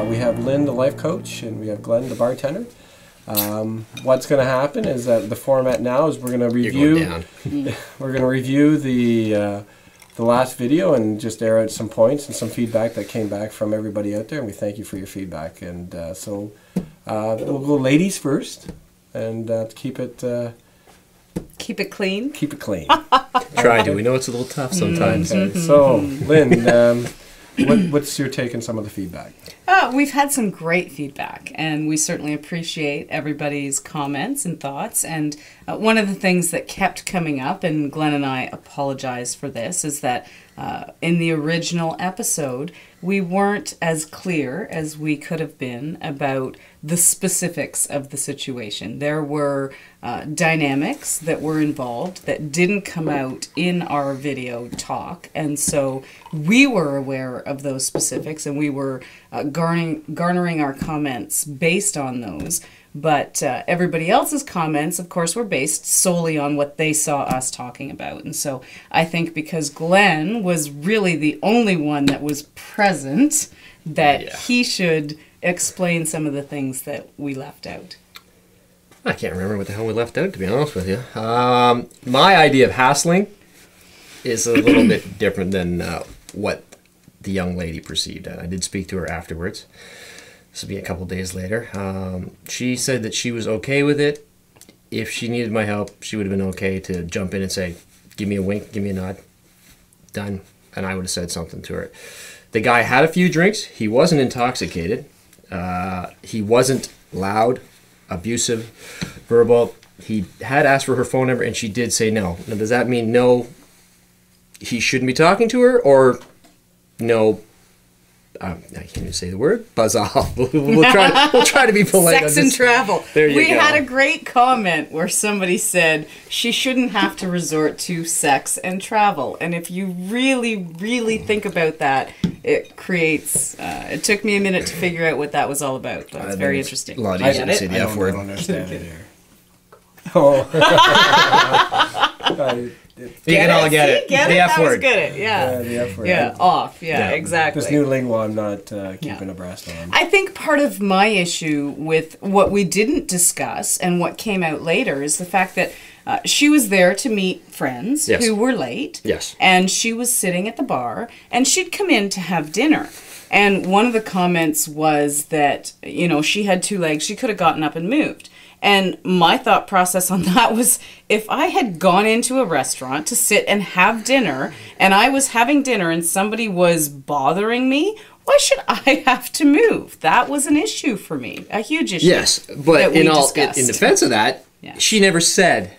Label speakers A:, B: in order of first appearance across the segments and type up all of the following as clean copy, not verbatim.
A: We have Lynn, the life coach, and we have Glenn, the bartender. What's going to happen is that the format now is we're going to review. We're going to review the last video and just air out some points and some feedback that came back from everybody out there, and we thank you for your feedback. And so we'll go ladies first, and keep it clean. Keep it clean.
B: Try to. We know it's a little tough sometimes.
A: Okay. So, Lynn, what's your take on some of the feedback?
C: We've had some great feedback, and we certainly appreciate everybody's comments and thoughts. And one of the things that kept coming up, and Glenn and I apologize for this, is that in the original episode, we weren't as clear as we could have been about the specifics of the situation. There were dynamics that were involved that didn't come out in our video talk, and so we were aware of those specifics, and we were garnering our comments based on those. But everybody else's comments, of course, were based solely on what they saw us talking about. And so I think because Glenn was really the only one that was present, that he should explain some of the things that we left out.
B: I can't remember what the hell we left out, to be honest with you. My idea of hassling is a little bit different than what the young lady perceived. I did speak to her afterwards. This will be a couple days later. She said that she was okay with it. If she needed my help, she would have been okay to jump in and say, give me a wink, give me a nod. Done. And I would have said something to her. The guy had a few drinks. He wasn't intoxicated. He wasn't loud, abusive, verbal. He had asked for her phone number, and she did say no. Now, does that mean no, he shouldn't be talking to her, or no, I can't even say the word, buzz off. We'll try to be polite.
C: Sex and travel.
B: There you go.
C: We had a great comment where somebody said she shouldn't have to resort to sex and travel. And if you really, really think about that, it creates, it took me a minute to figure out what that was all about. But it's very interesting.
B: A lot easier to say the F word.
A: I don't understand it here. Oh.
B: You can all get it.
C: Get
B: the
C: it?
B: F
C: That was
B: word.
C: good. Yeah.
A: The F word.
C: Yeah, off. Yeah, exactly.
A: This new lingo I'm not keeping abreast on.
C: I think part of my issue with what we didn't discuss and what came out later is the fact that she was there to meet friends who were late.
B: Yes.
C: And she was sitting at the bar, and she'd come in to have dinner. And one of the comments was that, you know, she had two legs. She could have gotten up and moved. And my thought process on that was, if I had gone into a restaurant to sit and have dinner, and I was having dinner and somebody was bothering me, why should I have to move? That was an issue for me, a huge issue.
B: Yes, but in defense of that, she never said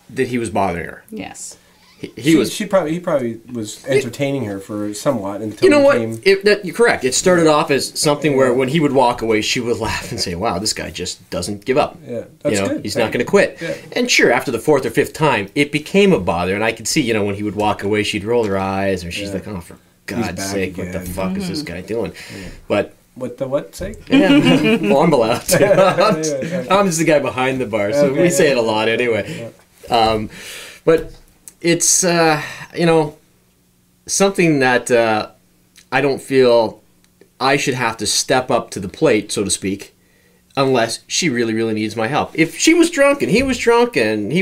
B: that he was bothering her.
C: Yes.
A: He probably was entertaining her for somewhat until
B: you're correct. It started off as something where when he would walk away, she would laugh and say, "Wow, this guy just doesn't give up.
A: Yeah, that's good.
B: He's not going to quit." Yeah. And sure, after the fourth or fifth time, it became a bother, and I could see, when he would walk away, she'd roll her eyes, or she's like, "Oh, for God's sake, what the fuck is this guy doing?" Yeah. But
A: what the what sake?
B: Yeah, well, I'm allowed to. I'm just the guy behind the bar, so we say it a lot anyway. Yeah. But it's, something that I don't feel I should have to step up to the plate, so to speak, unless she really, really needs my help. If she was drunk and he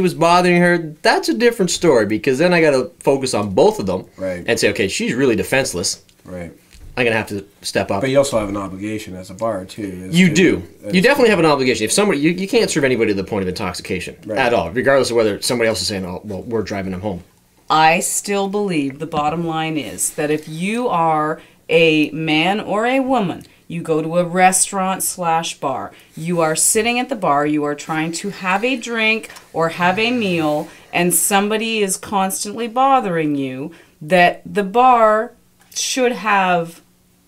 B: was bothering her, that's a different story, because then I got to focus on both of them and say, okay, she's really defenseless.
A: Right.
B: I'm going to have to step up.
A: But you also have an obligation as a bar, too.
B: You do. You definitely have an obligation. If somebody, you can't serve anybody to the point of intoxication at all, regardless of whether somebody else is saying, "Oh, well, we're driving him home."
C: I still believe the bottom line is that if you are a man or a woman, you go to a restaurant/bar, you are sitting at the bar, you are trying to have a drink or have a meal, and somebody is constantly bothering you, that the bar should have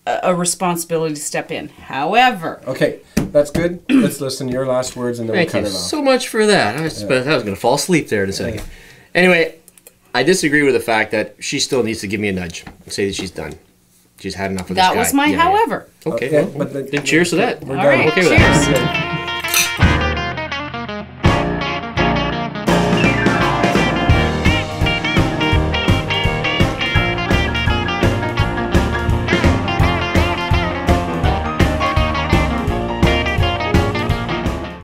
C: a responsibility to step in. However...
A: Okay, that's good. Let's listen to your last words and then we'll cut it off.
B: Thank you so much for that. I was going to fall asleep there in a second. Anyway, I disagree with the fact that she still needs to give me a nudge and say that she's done. She's had enough of this guy.
C: That was my however.
B: Okay, well, then cheers to that.
C: All right, cheers.